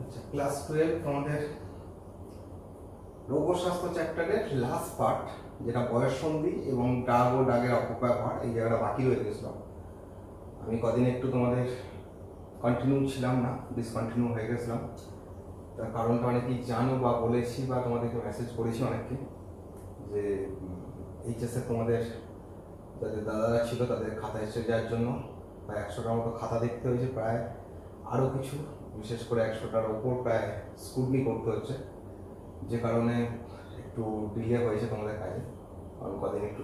আচ্ছা, ক্লাস 12 আমাদের রোগ স্বাস্থ্য চ্যাপ্টারের লাস্ট পার্ট, যেটা বয়ঃসন্ধি এবং ডাক ও ডাকের অপব্যবহার, এই জায়গাটা বাকি রয়ে গেছিল। আমি কদিন একটু তোমাদের কন্টিনিউ ছিলাম না, ডিসকন্টিনিউ হয়ে গেছিলাম। তার কারণটা অনেকেই জানো বা বলেছি বা তোমাদেরকে মেসেজ করেছি অনেককে, যে এইচএসে তোমাদের যাদের দাদারা ছিল তাদের খাতা এসে যাওয়ার জন্য প্রায় 100টার মতো খাতা দেখতে হয়েছে, প্রায় আরও কিছু, বিশেষ করে 100টার ওপর প্রায় স্ক্রুটনি করতে হচ্ছে, যে কারণে একটু ডিলে হয়েছে তোমাদের কাজে। কারণ কদিন একটু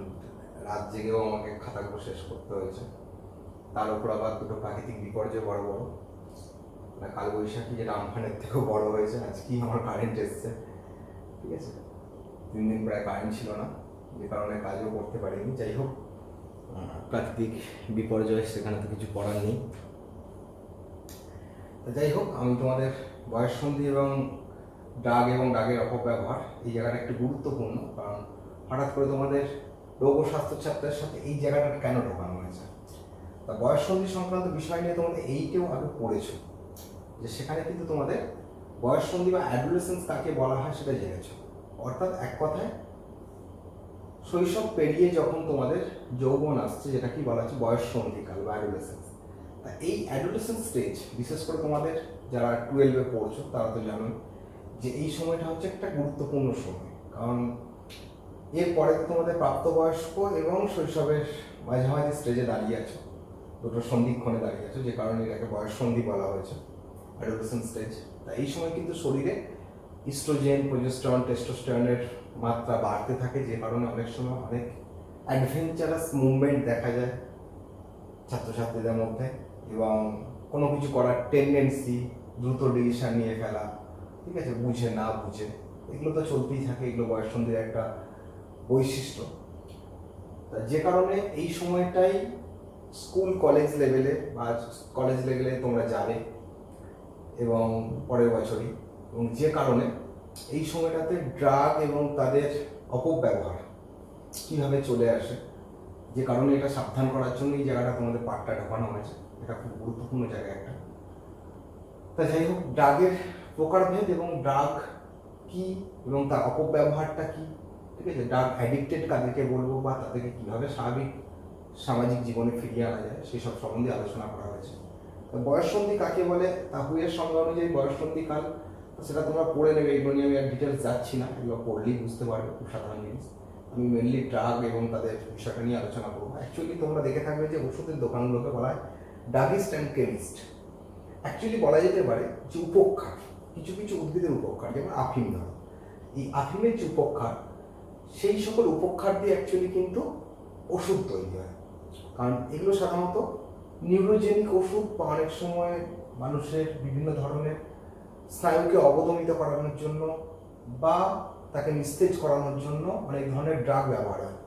রাত জেগেও আমাকে খাতাগুলো শেষ করতে হয়েছে। তার উপর আবার দুটো প্রাকৃতিক বিপর্যয় বড় বড়, মানে কালবৈশাখী, যেটা আমফানের থেকেও বড় হয়েছে। আজকেই আমার কারেন্ট এসছে, ঠিক আছে। 3 দিন প্রায় কারেন্ট ছিল না, যে কারণে কাজও করতে পারিনি। যাই হোক, প্রাকৃতিক বিপর্যয়, সেখানে তো কিছু করার নেই। যাই হোক, আমি তোমাদের বয়ঃসন্ধি এবং ডাক এবং ডাকের অপব্যবহার, এই জায়গাটা একটু গুরুত্বপূর্ণ। কারণ হঠাৎ করে তোমাদের রোগ ও স্বাস্থ্য চ্যাপ্টারের সাথে এই জায়গাটা কেন ঢোকানো হয়েছে। তা বয়ঃসন্ধি সংক্রান্ত বিষয় নিয়ে তোমাদের এইটাও আগে পড়েছো, যে সেখানে কিন্তু তোমাদের বয়ঃসন্ধি বা অ্যাডোলেসেন্স কাকে বলা হয় সেটা জেনেছো। অর্থাৎ এক কথায় শৈশব পেরিয়ে যখন তোমাদের যৌবন আসছে, যেটা কি বলা হচ্ছে বয়ঃসন্ধিকাল বা অ্যাডোলেসেন্স। তা এই অ্যাডোলেসেন্স স্টেজ, বিশেষ করে তোমাদের যারা 12-এ পড়ছো তারা তো জানো যে এই সময়টা হচ্ছে একটা গুরুত্বপূর্ণ সময়। কারণ এরপরে তো তোমাদের প্রাপ্তবয়স্ক এবং শৈশবের মাঝামাঝি স্টেজে দাঁড়িয়ে আছো, দুটো সন্ধিক্ষণে দাঁড়িয়ে আছো, যে কারণে এটাকে বয়ঃসন্ধি বলা হয়েছে, অ্যাডোলেসেন্স স্টেজ। তা এই সময় কিন্তু শরীরে ইস্ট্রোজেন, প্রোজেস্টেরন, টেস্টোস্টেরনের মাত্রা বাড়তে থাকে, যে কারণে অনেক সময় অনেক অ্যাডভেঞ্চারাস মুভমেন্ট দেখা যায় ছাত্রছাত্রীদের মধ্যে, এবং কোনো কিছু করার টেন্ডেন্সি, দ্রুত ডিসিশন নিয়ে ফেলা, ঠিক আছে, বুঝে না বুঝে, এগুলো তো চলতেই থাকে। এগুলো বয়ঃসন্ধির একটা বৈশিষ্ট্য। যে কারণে এই সময়টাই স্কুল কলেজ লেভেলে বা কলেজ লেভেলে তোমরা যাবে এবং পরের বছরই, এবং যে কারণে এই সময়টাতে ড্রাগ এবং তাদের অপব্যবহার কীভাবে চলে আসে, যে কারণে এটা সাবধান করার জন্য এই জায়গাটা তোমাদের পাঠটা ঢোকানো হয়েছে। এটা খুব গুরুত্বপূর্ণ জায়গা একটা। তা যাই হোক, ড্রাগের প্রকারভেদ এবং ড্রাগ কি এবং তার অপব্যবহারটা কি, ঠিক আছে, ড্রাগ অ্যাডিক্টেড কাদেরকে বলবো বা তাদেরকে কীভাবে স্বাভাবিক সামাজিক জীবনে ফিরিয়ে আনা যায়, সেসব সম্বন্ধে আলোচনা করা হয়েছে। তো বয়ঃসন্ধি কাকে বলে, তা হুয়ের সংজ্ঞা অনুযায়ী বয়ঃসন্ধিকাল, সেটা তোমরা পড়ে নেবে, এগুলো নিয়ে আমি আর ডিটেলস যাচ্ছি না, এগুলো পড়লেই বুঝতে পারবে, খুব সাধারণ জিনিস। আমি মেনলি ড্রাগ এবং তাদের বিষয়টা নিয়ে আলোচনা করবো। অ্যাকচুয়ালি তোমরা দেখে থাকবে যে ওষুধের দোকানগুলোকে বলা হয় ড্রাগিস্ট অ্যান্ড কেমিস্ট। অ্যাকচুয়ালি বলা যেতে পারে যে উপক্ষার, কিছু কিছু উদ্ভিদের উপক্ষার, যেমন আফিম ধরো, এই আফিমের যে উপক্ষার, সেই সকল উপক্ষার দিয়ে অ্যাকচুয়ালি কিন্তু ওষুধ তৈরি হয়। কারণ এগুলো সাধারণত নিউরোজেনিক ওষুধ, বা অনেক সময় মানুষের বিভিন্ন ধরনের স্নায়ুকে অবদমিত করানোর জন্য বা তাকে নিস্তেজ করানোর জন্য অনেক ধরনের ড্রাগ ব্যবহার হয়।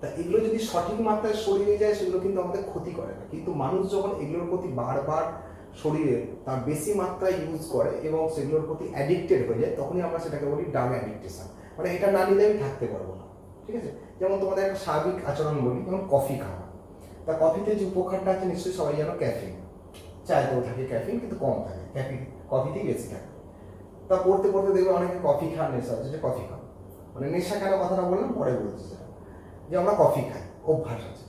তা এগুলো যদি সঠিক মাত্রায় শরীরে যায়, সেগুলো কিন্তু আমাদের ক্ষতি করে না। কিন্তু মানুষ যখন এগুলোর প্রতি বারবার শরীরে তার বেশি মাত্রায় ইউজ করে এবং সেগুলোর প্রতি অ্যাডিক্টেড হয়ে যায়, তখনই আমরা সেটাকে বলি ড্রাগ অ্যাডিকটেশন। মানে এটা না নিলে আমি থাকতে পারবো না, ঠিক আছে। যেমন তোমাদের একটা স্বাভাবিক আচরণ বলি, যেমন কফি খাওয়া। তা কফিতে যে উপকারটা আছে নিশ্চয়ই সবাই জানো, ক্যাফিন। চায়েতেও থাকে ক্যাফিন, কিন্তু কম থাকে, ক্যাফিন কফিতেই বেশি থাকে। তা পড়তে পড়তে দেখবে অনেকে কফি খাওয়ার নেশা আছে, যে কফি খাও, মানে নেশা কেন কথাটা বললাম পরে বলছি, যে আমরা কফি খাই, অভ্যাস আছে,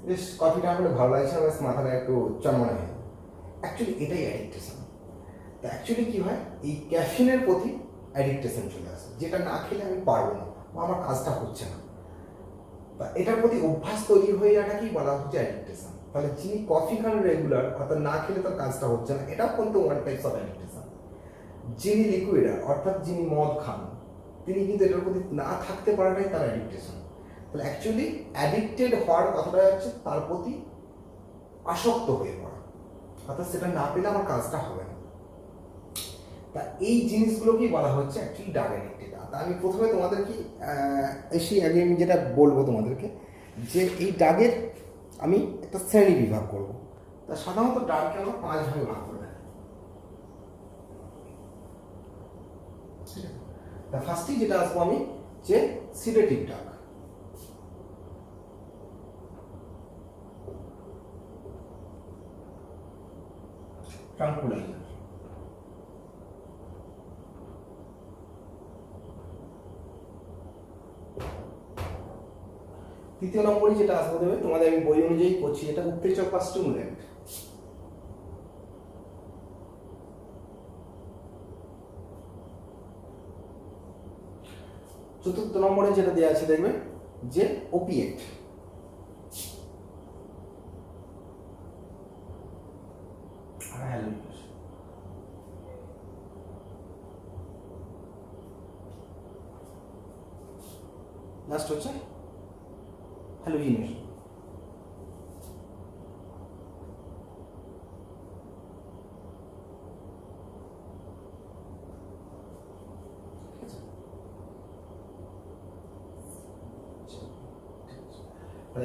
বেশ কফিটা আসলে ভালো লাগছে, বেশ মাথাটা একটু চনমনে হয়। অ্যাকচুয়ালি এটাই অ্যাডিকটেশন। তা অ্যাকচুয়ালি কী হয়, এই ক্যাফিনের প্রতি অ্যাডিকটেশন চলে আসে, যেটা না খেলে আমি পারবো না বা আমার কাজটা হচ্ছে না। তা এটার প্রতি অভ্যাস তৈরি হয়ে যাওয়াটা কি বলা হচ্ছে অ্যাডিকটেশন। তাহলে যিনি কফি খান রেগুলার, অর্থাৎ না খেলে তার কাজটা হচ্ছে না, এটাও কিন্তু ওয়ান টাইপস অফ অ্যাডিকটেশন। যিনি লিকুইডার, অর্থাৎ যিনি মদ খান, তিনি কিন্তু এটার প্রতি না থাকতে পারাটাই তার অ্যাডিকটেশন। তাহলে অ্যাকচুয়ালি অ্যাডিক্টেড হওয়ার কথাটা হচ্ছে তার প্রতি আসক্ত হয়ে পড়া, অর্থাৎ সেটা না পেলে আমার কাজটা হবে না। তা এই জিনিসগুলোকেই বলা হচ্ছে অ্যাকচুয়ালি ড্রাগ অ্যাডিক্টেড। তা আমি প্রথমে তোমাদেরকে আগে আমি যেটা বলবো তোমাদেরকে, যে এই ড্রাগের আমি একটা শ্রেণী বিভাগ করবো। তা সাধারণত ড্রাগকে আমরা 5 ভাগে ভাগ করে রাখি। তা ফার্স্টেই যেটা আসবো আমি, যে সিডেটিভ ড্রাগ। ট্রাঙ্কুলাইজার, তৃতীয় নম্বরই যেটা আসবে দেবে তোমাদের, আমি বই অনুযায়ী করছি, এটা উত্তেজক বা স্টিমুল্যান্ট। চতুর্থ নম্বরে যেটা দেওয়া আছে দেখবে যে ওপিয়েট। লাস্ট হচ্ছে হ্যালোজিনেশন।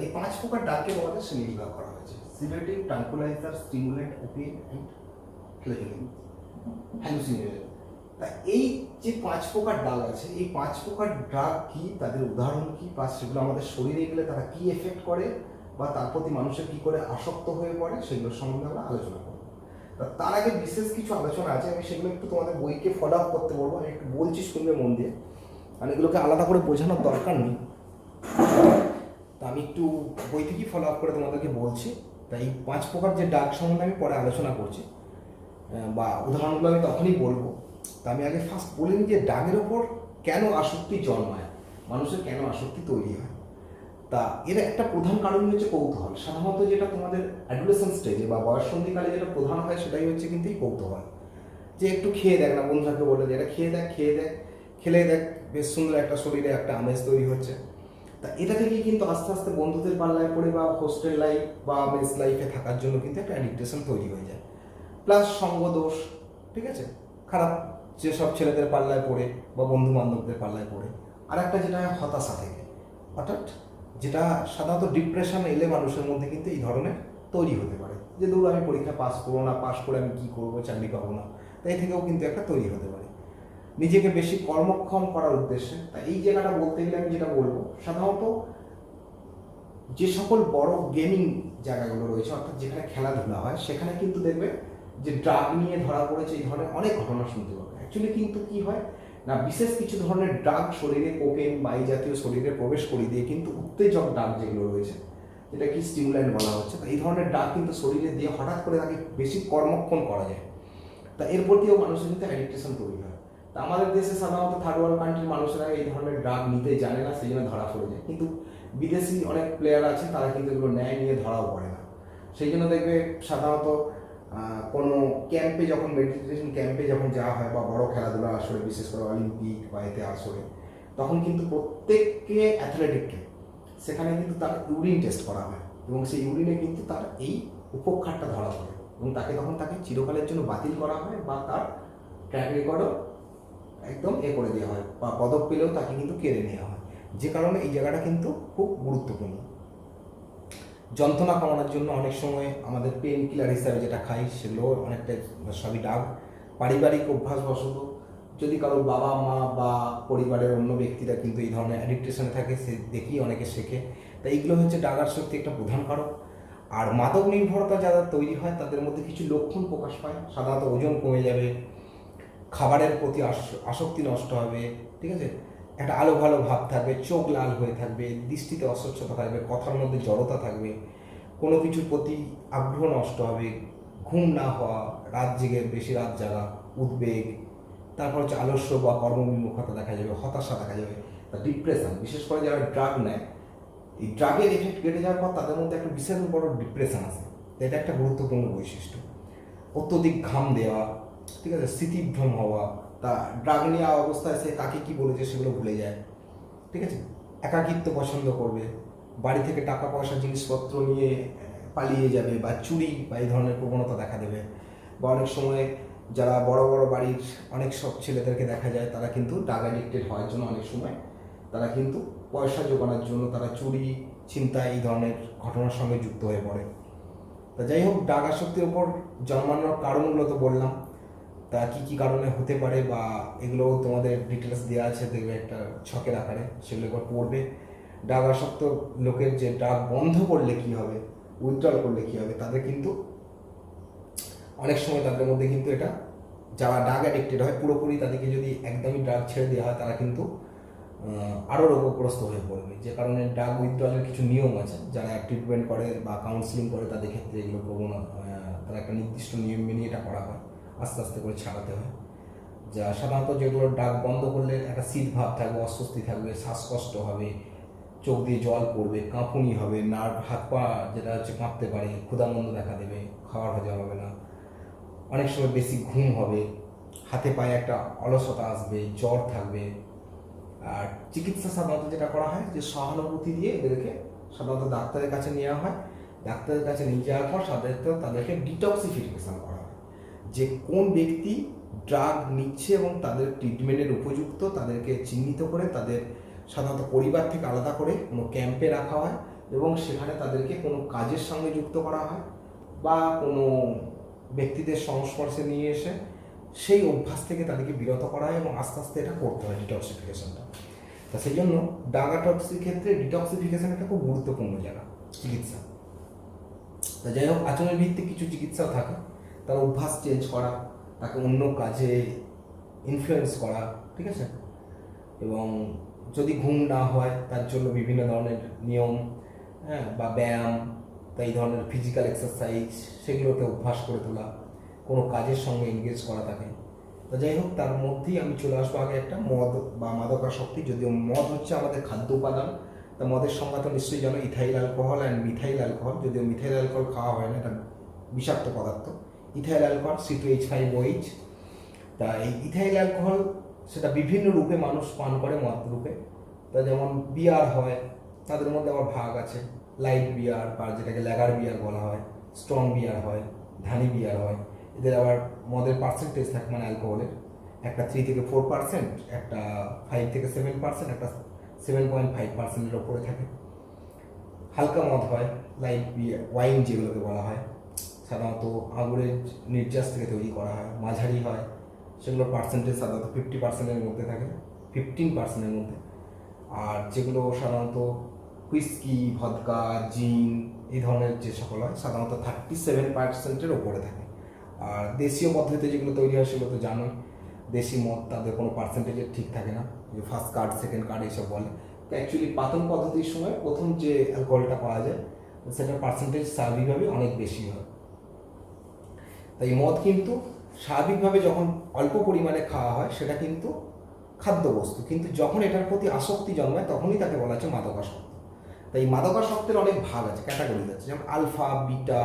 এই 5 প্রকার ডাককে আমাদের শ্রেণীবিভাগ করা হয়েছে: sedative, tranquilliser, stimulant, opiate and hallucination. তা এই যে 5 প্রকার ড্রাগ আছে, এই 5 প্রকার ড্রাগ কি, তাদের উদাহরণ কি, বা সেগুলো আমাদের শরীরে গেলে তারা কি এফেক্ট করে, বা তার প্রতি মানুষের কি করে আসক্ত হয়ে পড়ে, সেগুলোর সম্বন্ধে আমরা আলোচনা করব। তার আগে বিশেষ কিছু আলোচনা আছে, আমি সেগুলো একটু তোমাদের বইকে ফলো আপ করতে বলবো। আমি একটু বলছি, শুনবে মন দিয়ে, মানে এগুলোকে আলাদা করে বোঝানোর দরকার নেই। তা আমি একটু বই থেকেই ফলো আপ করে তোমাদেরকে বলছি। তাই এই 5 প্রকার যে ড্রাগ সম্বন্ধে আমি পরে আলোচনা করছি, বা উদাহরণগুলো আমি তখনই বলবো। তা আমি আগে ফার্স্ট বলি যে ড্রাগের ওপর কেন আসক্তি জন্মায়, মানুষের কেন আসক্তি তৈরি হয়। তা এর একটা প্রধান কারণ হচ্ছে কৌতূহল। সাধারণত যেটা তোমাদের অ্যাডোলেসেন্ট স্টেজে বা বয়ঃসন্ধিকালে যেটা প্রধান হয়, সেটাই হচ্ছে কিন্তু এই কৌতূহল। যে একটু খেয়ে দেখ না, বন্ধুরাকে বলে যে এটা খেয়ে দেখ, খেলে দেখ, বেশ সুন্দর একটা শরীরে একটা আমেজ তৈরি হচ্ছে। তা এটা থেকে কিন্তু আস্তে আস্তে বন্ধুদের পাল্লায় পড়ে বা হোস্টেল লাইফ বা মেস লাইফে থাকার জন্য কিন্তু একটা অ্যাডিকটেশন তৈরি হয়ে যায়। প্লাস সঙ্গ দোষ, ঠিক আছে, খারাপ যেসব ছেলেদের পাল্লায় পড়ে বা বন্ধু বান্ধবদের পাল্লায় পড়ে। আর একটা যেটা হতাশা থেকে, অর্থাৎ যেটা সাধারণত ডিপ্রেশন এলে মানুষের মধ্যে কিন্তু এই ধরনের তৈরি হতে পারে, যে ধরুন আমি পরীক্ষা পাস করবো না, পাস করে আমি কী করবো, চাকরি পাবো না। তাই থেকেও কিন্তু একটা তৈরি হতে পারে নিজেকে বেশি কর্মক্ষম করার উদ্দেশ্যে। তাই এই জায়গাটা বলতে গেলে আমি যেটা বলবো, সাধারণত যে সকল বড় গেমিং জায়গাগুলো রয়েছে, অর্থাৎ যেখানে খেলাধুলা হয়, সেখানে কিন্তু দেখবে যে ড্রাগ নিয়ে ধরা পড়েছে, এই ধরনের অনেক ঘটনা শুনতে পাবে। অ্যাকচুয়ালি কিন্তু কি হয় না, বিশেষ কিছু ধরনের ড্রাগ শরীরে, কোকেন বা এই জাতীয় শরীরে প্রবেশ করে দিয়ে কিন্তু উত্তেজক ড্রাগ যেগুলো রয়েছে, যেটা কি স্টিমুল্যান্ট বলা হচ্ছে, এই ধরনের ড্রাগ কিন্তু শরীরে দিয়ে হঠাৎ করে তাকে বেশি কর্মক্ষম করা যায়। তা এর প্রতিও মানুষের কিন্তু অ্যাডিকটেশন তৈরি হয়। তা আমাদের দেশে সাধারণত থার্ড ওয়ার্ল্ড কান্ট্রির মানুষেরা এই ধরনের ড্রাগ নিতে জানে না, সেই জন্য ধরা পড়ে যায়। কিন্তু বিদেশি অনেক প্লেয়ার আছে, তারা কিন্তু এগুলো নেয়, নিয়ে ধরাও পড়ে না। সেই জন্য দেখবে সাধারণত কোনো ক্যাম্পে, যখন মেডিটেশন ক্যাম্পে যখন যাওয়া হয়, বা বড় খেলাধুলা আসলে, বিশেষ করে অলিম্পিক বা এতে আসলে, তখন কিন্তু প্রত্যেককে অ্যাথলেটিককে সেখানে কিন্তু তার ইউরিন টেস্ট করা হয়, এবং সেই ইউরিনে কিন্তু তার এই উপক্ষারটা ধরা পড়ে, এবং তখন তাকে চিরকালের জন্য বাতিল করা হয়, বা তার ট্র্যাক রেকর্ডও একদম করে দেওয়া হয়, বা পদক পেলেও তাকে কিন্তু কেড়ে নেওয়া হয়। যে কারণে এই জায়গাটা কিন্তু খুব গুরুত্বপূর্ণ। যন্ত্রণা কমানোর জন্য অনেক সময় আমাদের পেন কিলার হিসাবে যেটা খাই, সেগুলো অনেকটা সবই ড্রাগ। পারিবারিক অভ্যাসবশত যদি কারো বাবা মা বা পরিবারের অন্য ব্যক্তিরা কিন্তু এই ধরনের অ্যাডিকটেশনে থাকে, সে দেখি অনেকে শেখে। তাই এইগুলো হচ্ছে ড্রাগ আসক্তি একটা প্রধান কারণ। আর মাদক নির্ভরতা যারা তৈরি হয়, তাদের মধ্যে কিছু লক্ষণ প্রকাশ পায়। সাধারণত ওজন কমে যাবে, খাবারের প্রতি আসক্তি নষ্ট হবে, ঠিক আছে, একটা আলো ভালো ভাব থাকবে, চোখ লাল হয়ে থাকবে, দৃষ্টিতে অস্বচ্ছতা থাকবে, কথার মধ্যে জড়তা থাকবে, কোনো কিছুর প্রতি আগ্রহ নষ্ট হবে, ঘুম না হওয়া, রাত জেগে বেশি রাত জাগা, উদ্বেগ, তারপর হচ্ছে আলস্য বা কর্মবিমুখতা দেখা যাবে, হতাশা দেখা যাবে, ডিপ্রেশন। বিশেষ করে যারা ড্রাগ নেয়, এই ড্রাগের এফেক্ট কেটে যাওয়ার পর তাদের মধ্যে একটা বিশাল বড় ডিপ্রেশন আসে। এটা একটা গুরুত্বপূর্ণ বৈশিষ্ট্য। অত্যধিক ঘাম দেওয়া, ঠিক আছে, স্মৃতিভ্রম হওয়া, তা ড্রাগ নেওয়া অবস্থায় সে কাকে কী বলেছে সেগুলো ভুলে যায়, ঠিক আছে, একাকিত্ব পছন্দ করবে, বাড়ি থেকে টাকা পয়সা জিনিসপত্র নিয়ে পালিয়ে যাবে, বা চুরি বা এই ধরনের প্রবণতা দেখা দেবে। বা অনেক সময় যারা বড় বড় বাড়ির অনেক সব ছেলেদেরকে দেখা যায়, তারা কিন্তু ড্রাগ অ্যাডিক্টেড হওয়ার জন্য অনেক সময় তারা কিন্তু পয়সা জোগানোর জন্য তারা চুরি, ছিনতাই এই ধরনের ঘটনার সঙ্গে যুক্ত হয়ে পড়ে। তা যাই হোক, ড্রাগ আসক্তির ওপর জন্মানোর কারণগুলো তো বললাম। তা কী কী কারণে হতে পারে, বা এগুলো তোমাদের ডিটেলস দেওয়া আছে, দেখবে একটা ছকের আকারে, সেগুলো একবার পড়বে। ড্রাগ আসক্ত লোকের যে ড্রাগ বন্ধ করলে কী হবে, উইথড্রল করলে কী হবে, তাদের কিন্তু অনেক সময় তাদের মধ্যে কিন্তু এটা, যারা ড্রাগ অ্যাডিক্টেড হয় পুরোপুরি, তাদেরকে যদি একদমই ড্রাগ ছেড়ে দেওয়া হয়, তারা কিন্তু আরও রোগগ্রস্ত হয়ে পড়বে, যে কারণে ড্রাগ উইথড্রয়ালের কিছু নিয়ম আছে। যারা ট্রিটমেন্ট করে বা কাউন্সিলিং করে তাদের ক্ষেত্রে এগুলো তারা একটা নির্দিষ্ট নিয়ম মেনে এটা করা হয়, আস্তে আস্তে করে ছাড়াতে হয়। যা সাধারণত যেগুলো ড্রাগ বন্ধ করলে একটা শীত ভাব থাকবে, অস্বস্তি থাকবে, শ্বাসকষ্ট হবে, চোখ দিয়ে জল পড়বে, কাঁপুনি হবে, নার্ভ হাত পা যেটা হচ্ছে কাঁপতে পারে, ক্ষুধামন্দ দেখা দেবে, খাওয়ার হজম হবে না, অনেক সময় বেশি ঘুম হবে, হাতে পায়ে একটা অলসতা আসবে, জ্বর থাকবে। আর চিকিৎসা সাধারণত যেটা করা হয় যে সহানুভূতি দিয়ে এদেরকে সাধারণত ডাক্তারের কাছে নেওয়া হয়। ডাক্তারের কাছে নিয়ে যাওয়ার পর সাধারণত তাদেরকে ডিটক্সিফিকেশন করা হয়, যে কোন ব্যক্তি ড্রাগ নিচ্ছে এবং তাদের ট্রিটমেন্টের উপযুক্ত তাদেরকে চিহ্নিত করে তাদের সাধারণত পরিবার থেকে আলাদা করে কোনো ক্যাম্পে রাখা হয় এবং সেখানে তাদেরকে কোনো কাজের সঙ্গে যুক্ত করা হয় বা কোনো ব্যক্তিদের সংস্পর্শে নিয়ে এসে সেই অভ্যাস থেকে তাদেরকে বিরত করা হয় এবং আস্তে আস্তে এটা করতে হয় ডিটক্সিফিকেশনটা। তা সেই জন্য ড্রাগাটক্সির ক্ষেত্রে ডিটক্সিফিকেশন একটা খুব গুরুত্বপূর্ণ জায়গা চিকিৎসা। তা যাই হোক, আচরণ ভিত্তিক কিছু চিকিৎসাও থাকে, তার অভ্যাস চেঞ্জ করা, তাকে অন্য কাজে ইনফ্লুয়েন্স করা, ঠিক আছে। এবং যদি ঘুম না হয় তার জন্য বিভিন্ন ধরনের নিয়ম, হ্যাঁ, বা ব্যায়াম, তাই এই ধরনের ফিজিক্যাল এক্সারসাইজ সেগুলোকে অভ্যাস করে তোলা, কোনো কাজের সঙ্গে এনগেজ করা থাকে। তো যাই হোক, তার মধ্যেই আমি চলে আসবো আগে একটা মদ বা মাদকাসক্তি। যদিও মদ হচ্ছে আমাদের খাদ্য উপাদান, তা মদের সংজ্ঞা তো নিশ্চয়ই জানো, ethyl alcohol and methyl alcohol. যদিও মিথাইল অ্যালকোহল খাওয়া হয় না, এটা বিষাক্ত পদার্থ। Ethyl alcohol C2H5OH। তা এই ইথাইল অ্যালকোহল সেটা বিভিন্ন রূপে মানুষ পান করে মদ রূপে। তা যেমন বিয়ার হয়, তাদের মধ্যে আবার ভাগ আছে, লাইট বিয়ার বা যেটাকে ল্যাগার বিয়ার বলা হয়, স্ট্রং বিয়ার হয়, ধানি বিয়ার হয়। এদের আবার মদের পার্সেন্টেজ থাকে, মানে অ্যালকোহলের একটা 3 থেকে 4%, একটা 5 থেকে 7%, একটা 7.5%-এর ওপরে থাকে। হালকা মদ হয়, লাইট বিয়ার, ওয়াইন যেগুলোকে বলা হয়, সাধারণত আঙুরের নির্যাস থেকে তৈরি করা হয়। মাঝারি হয়, সেগুলোর পার্সেন্টেজ সাধারণত 50%-এর মধ্যে থাকে, 15%-এর মধ্যে। আর যেগুলো সাধারণত হুইস্কি, ভদকা, জিন এই ধরনের যে সকল হয়, সাধারণত 37%-এর ওপরে থাকে। আর দেশীয় পদ্ধতিতে যেগুলো তৈরি হয় সেগুলো তো জানোই, দেশি মদ তাদের কোনো পার্সেন্টেজের ঠিক থাকে না, যে ফার্স্ট কার্ড, সেকেন্ড কার্ড এইসব বলে। তো অ্যাকচুয়ালি পাতন পদ্ধতির সময় প্রথম যে অ্যালকোহলটা পাওয়া যায় সেটার পার্সেন্টেজ স্বাভাবিকভাবে অনেক বেশি হয়। তাই মদ কিন্তু স্বাভাবিকভাবে যখন অল্প পরিমাণে খাওয়া হয় সেটা কিন্তু খাদ্যবস্তু, কিন্তু যখন এটার প্রতি আসক্তি জন্মায় তখনই তাকে বলা হচ্ছে মাদকাসক্ত। তাই মাদকাসক্তের অনেক ভাগ আছে, ক্যাটাগরি আছে, যেমন alpha, beta,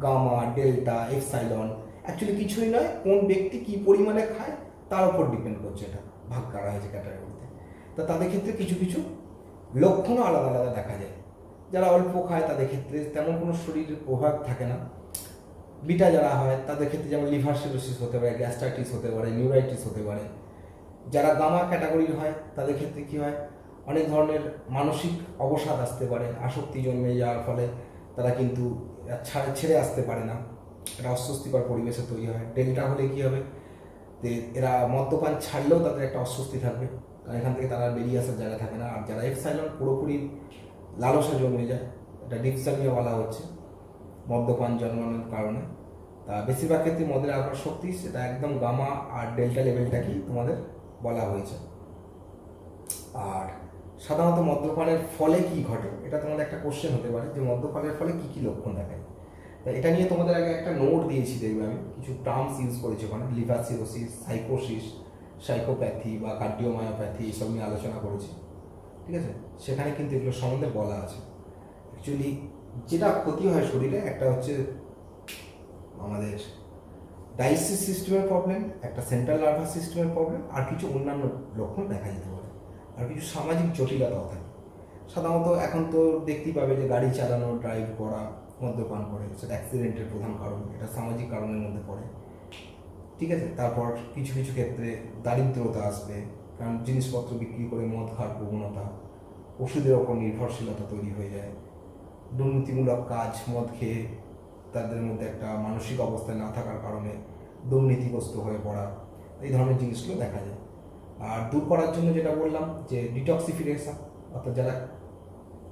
gamma, delta, epsilon. Actually কিছুই নয়, কোন ব্যক্তি কী পরিমাণে খায় তার উপর ডিপেন্ড করছে, এটা ভাগ করা হয়েছে ক্যাটাগরিতে। তা তাদের ক্ষেত্রে কিছু কিছু লক্ষণও আলাদা আলাদা দেখা যায়। যারা অল্প খায় তাদের ক্ষেত্রে তেমন কোনো শরীরের প্রভাব থাকে না। বিটা যারা হয় তাদের ক্ষেত্রে যেমন লিভার সিরোসিস হতে পারে, গ্যাস্ট্রাইটিস হতে পারে, নিউরাইটিস হতে পারে। যারা গামা ক্যাটাগরির হয় তাদের ক্ষেত্রে কী হয়, অনেক ধরনের মানসিক অবসাদ আসতে পারে, আসক্তি জন্মে যাওয়ার ফলে তারা কিন্তু ছেড়ে আসতে পারে না, একটা অস্বস্তিকর পরিবেশে তৈরি হয়। ডেল্টা হলে কী হবে, যে এরা মদ্যপান ছাড়লেও তাদের একটা অস্বস্তি থাকবে, কারণ এখান থেকে তারা বেরিয়ে আসার জায়গা থাকে না। আর যারা এপসাইলন পুরোপুরি লালসা জন্মে যায়, এটা ডিপসামিয়া বলা হচ্ছে মদ্যপান জন্মানোর কারণে। তা বেশিরভাগ ক্ষেত্রে মদের আসক্তি সেটা একদম গামা আর ডেল্টা লেভেলটাকেই তোমাদের বলা হয়েছে। আর সাধারণত মদ্যপানের ফলে কি ঘটে, এটা তোমাদের একটা কোশ্চেন হতে পারে, যে মদ্যপানের ফলে কি কি লক্ষণ দেখায়। তা এটা নিয়ে তোমাদের আগে একটা নোট দিয়েছি, দেখবে আমি কিছু টার্মস ইউজ করেছি ওখানে, লিভার সিরোসিস, সাইকোসিস, সাইকোপ্যাথি বা কার্ডিওমায়োপ্যাথি এসব নিয়ে আলোচনা করেছি, ঠিক আছে। সেখানে কিন্তু এগুলো সম্বন্ধে বলা আছে। অ্যাকচুয়ালি যেটা ক্ষতি হয় শরীরে, একটা হচ্ছে আমাদের ডাইজেস্টিভ সিস্টেমের প্রবলেম, একটা সেন্ট্রাল নার্ভাস সিস্টেমের প্রবলেম, আর কিছু অন্যান্য লক্ষণ দেখা যেতে পারে, আর কিছু সামাজিক জটিলতাও থাকে। সাধারণত এখন তো দেখতেই পাবে যে গাড়ি চালানো, ড্রাইভ করা মদ্যপান করে, সেটা অ্যাক্সিডেন্টের প্রধান কারণ, এটা সামাজিক কারণের মধ্যে পড়ে, ঠিক আছে। তারপর কিছু কিছু ক্ষেত্রে দারিদ্রতা আসবে, কারণ জিনিসপত্র বিক্রি করে মদ খাওয়ার প্রবণতা, ওষুধের ওপর নির্ভরশীলতা তৈরি হয়ে যায়, দুর্নীতিমূলক কাজ, মদ খেয়ে তাদের মধ্যে একটা মানসিক অবস্থায় না থাকার কারণে দুর্নীতিগ্রস্ত হয়ে পড়া, এই ধরনের জিনিসগুলো দেখা যায়। আর দূর করার জন্য যেটা বললাম যে ডিটক্সিফিকেশন, অর্থাৎ যারা